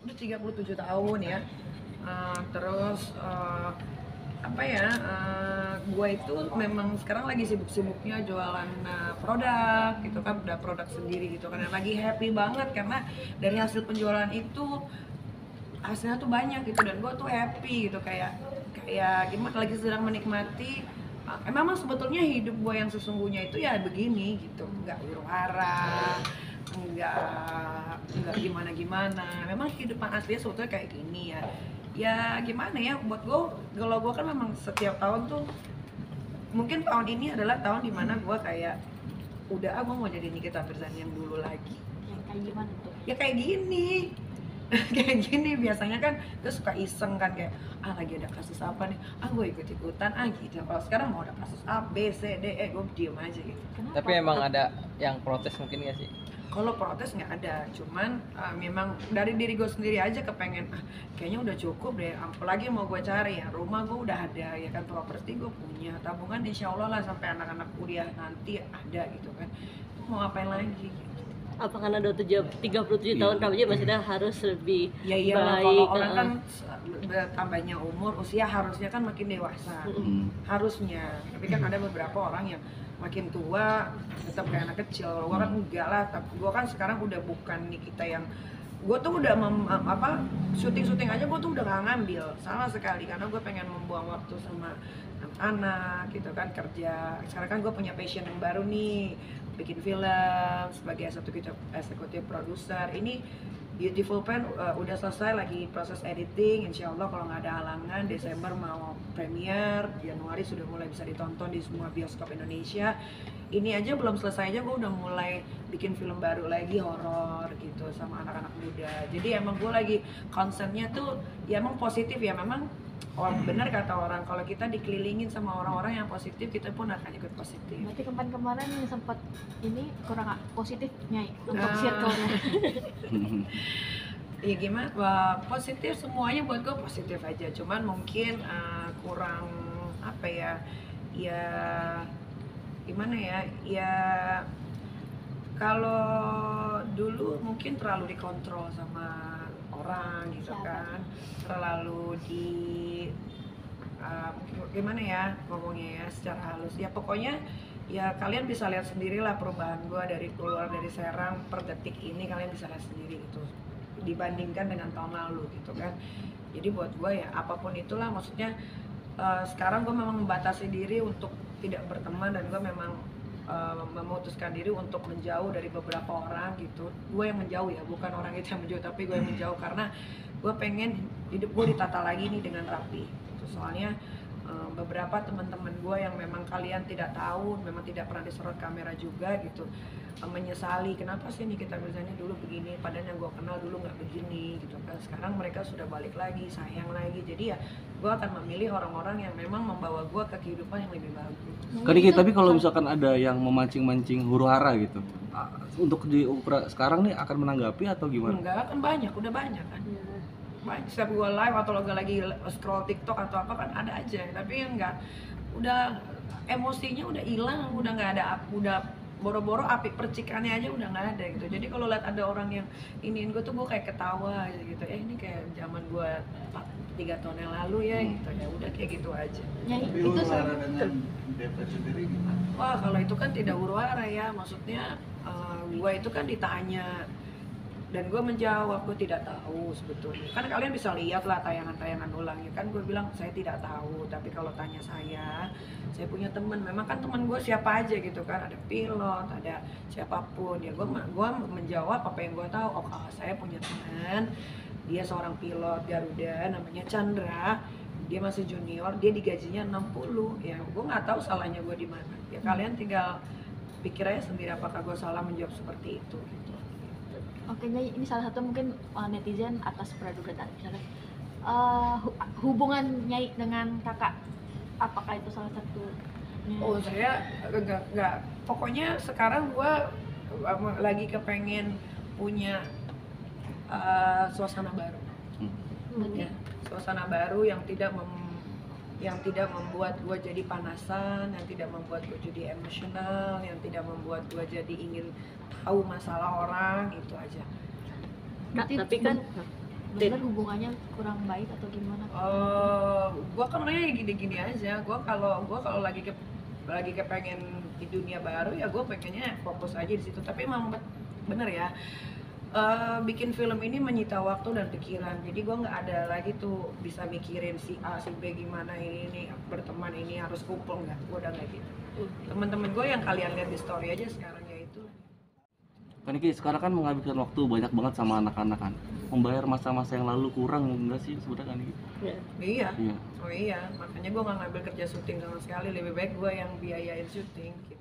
udah 37 tahun ya. Terus gue itu memang sekarang lagi sibuk-sibuknya jualan produk gitu kan, udah produk sendiri gitu kan, lagi happy banget karena dari hasil penjualan itu hasilnya tuh banyak gitu, dan gue tuh happy gitu, kayak gimana, lagi sedang menikmati. Memang sebetulnya hidup gue yang sesungguhnya itu ya begini gitu, nggak huru-hara, nggak gimana-gimana. Memang kehidupan aslinya sebetulnya kayak gini ya. Ya gimana ya, buat gue, kalau gue kan memang setiap tahun tuh, mungkin tahun ini adalah tahun dimana gue kayak udah gue mau jadi Nikita Mirzani yang dulu lagi. Yang kayak gimana tuh? Ya kayak gini. Kayak gini biasanya kan gue suka iseng kan, kayak lagi ada kasus apa nih, gue ikut-ikutan gitu. Kalau sekarang mau ada kasus A, B, C, D, E, gue diem aja gitu. Kenapa? Tapi emang ada yang protes mungkin gak sih? Kalau protes nggak ada, cuman memang dari diri gue sendiri aja kepengen kayaknya udah cukup deh, apalagi mau gue cari ya, rumah gue udah ada ya kan, properti gue punya, tabungan insya Allah lah sampai anak-anak kuliah nanti ada gitu kan, mau ngapain lagi gitu. Apa karena udah 37 tahun rambutnya maksudnya harus lebih Ya iyalah, baik? kalau orang kan bertambahnya umur, usia harusnya kan makin dewasa, harusnya. Tapi kan ada beberapa orang yang makin tua tetap kayak anak kecil. Gue kan enggak lah, tapi gue kan sekarang udah bukan Nikita yang, gue tuh udah syuting aja gue tuh udah gak ngambil sama sekali, karena gue pengen membuang waktu sama anak gitu kan, kerja. Sekarang kan gue punya passion yang baru nih, bikin film sebagai eksekutif produser. Ini Beautiful Pen udah selesai, lagi proses editing. Insya Allah kalau nggak ada halangan Desember mau premiere, Januari sudah mulai bisa ditonton di semua bioskop Indonesia. Ini aja belum selesai aja gue udah mulai bikin film baru lagi, horor gitu sama anak-anak muda. Jadi emang gue lagi konsennya tuh ya emang positif ya. Memang benar kata orang, kalau kita dikelilingin sama orang-orang yang positif, kita pun akan ikut positif. Berarti kemarin sempat ini kurang positif Nyai untuk circle-nya. Ya gimana, wah, positif semuanya buat gue positif aja, cuman mungkin kurang apa ya, ya gimana ya kalau dulu mungkin terlalu dikontrol sama orang gitu kan, terlalu gimana ya ngomongnya ya, secara halus ya, pokoknya ya kalian bisa lihat sendirilah perubahan gue dari keluar dari Serang per detik ini, kalian bisa lihat sendiri gitu dibandingkan dengan tahun lalu gitu kan. Jadi buat gue ya apapun itulah, maksudnya sekarang gue memang membatasi diri untuk tidak berteman, dan gue memang memutuskan diri untuk menjauh dari beberapa orang gitu. Gue yang menjauh ya, bukan orang itu yang menjauh, tapi gue yang menjauh karena gue pengen hidup gue ditata lagi nih dengan rapi gitu. Soalnya beberapa teman-teman gue yang memang kalian tidak tahu, memang tidak pernah disorot kamera juga gitu, menyesali kenapa sih Nikita Mirzani dulu begini, padahal yang gue kenal dulu nggak begini gitu kan. Sekarang mereka sudah balik lagi, sayang lagi. Jadi ya gue akan memilih orang-orang yang memang membawa gue ke kehidupan yang lebih bagus. Kadiki, tapi kalau misalkan ada yang memancing-mancing huru-hara gitu, untuk di sekarang nih akan menanggapi atau gimana? Enggak, kan banyak, udah banyak kan. Banyak, setiap gue live atau lagi scroll TikTok atau apa kan ada aja, tapi enggak, udah emosinya udah hilang, udah nggak ada, udah boro-boro api percikannya aja udah nggak ada gitu. Jadi kalau lihat ada orang yang iniin gue tuh, gue kayak ketawa aja gitu, ini kayak zaman gue 3 tahun yang lalu ya gitu, ya udah kayak gitu aja. Nyai Tapi itu huru-hara dengan Depet sendiri gimana? Wah, kalau itu kan tidak huru-hara ya, maksudnya gue itu kan ditanya dan gue menjawab gue tidak tahu sebetulnya. Kan kalian bisa lihat lah tayangan-tayangan ulangnya kan, gue bilang saya tidak tahu. Tapi kalau tanya saya punya teman, memang kan teman gue siapa aja gitu kan, ada pilot, ada siapapun ya, gue menjawab apa yang gue tahu. Saya punya teman, dia seorang pilot Garuda namanya Chandra, dia masih junior, dia digajinya 60 ya. Gue nggak tahu salahnya gue di mana ya, kalian tinggal pikir aja sendiri apakah gue salah menjawab seperti itu gitu. Oke Nyai, ini salah satu mungkin netizen atas praduga tadi misalnya hubungan Nyai dengan kakak, apakah itu salah satu? Oh, saya enggak. Pokoknya sekarang gue lagi kepengen punya suasana baru. Ya, suasana baru yang tidak membuat gue jadi panasan, yang tidak membuat gue jadi emosional, yang tidak membuat gue jadi ingin tahu masalah orang, itu aja. Tapi kan benar hubungannya kurang baik atau gimana? Gue kan orangnya gini-gini aja. Gue kalau lagi kepengen di dunia baru ya gue pengennya fokus aja di situ. Tapi emang bener ya, bikin film ini menyita waktu dan pikiran. Jadi gue nggak ada lagi tuh bisa mikirin si A si B gimana ini berteman ini harus kumpul, nggak. Gue udah nggak gitu. Temen-temen gue yang kalian lihat di story aja sekarang ya itu. Kan Niki sekarang kan menghabiskan waktu banyak banget sama anak-anak kan. Membayar masa-masa yang lalu kurang enggak sih sebenarnya kan Niki? Ya. Iya. Iya. Oh iya, makanya gue nggak ngambil kerja syuting sama sekali. Lebih baik gue yang biayain syuting. Gitu.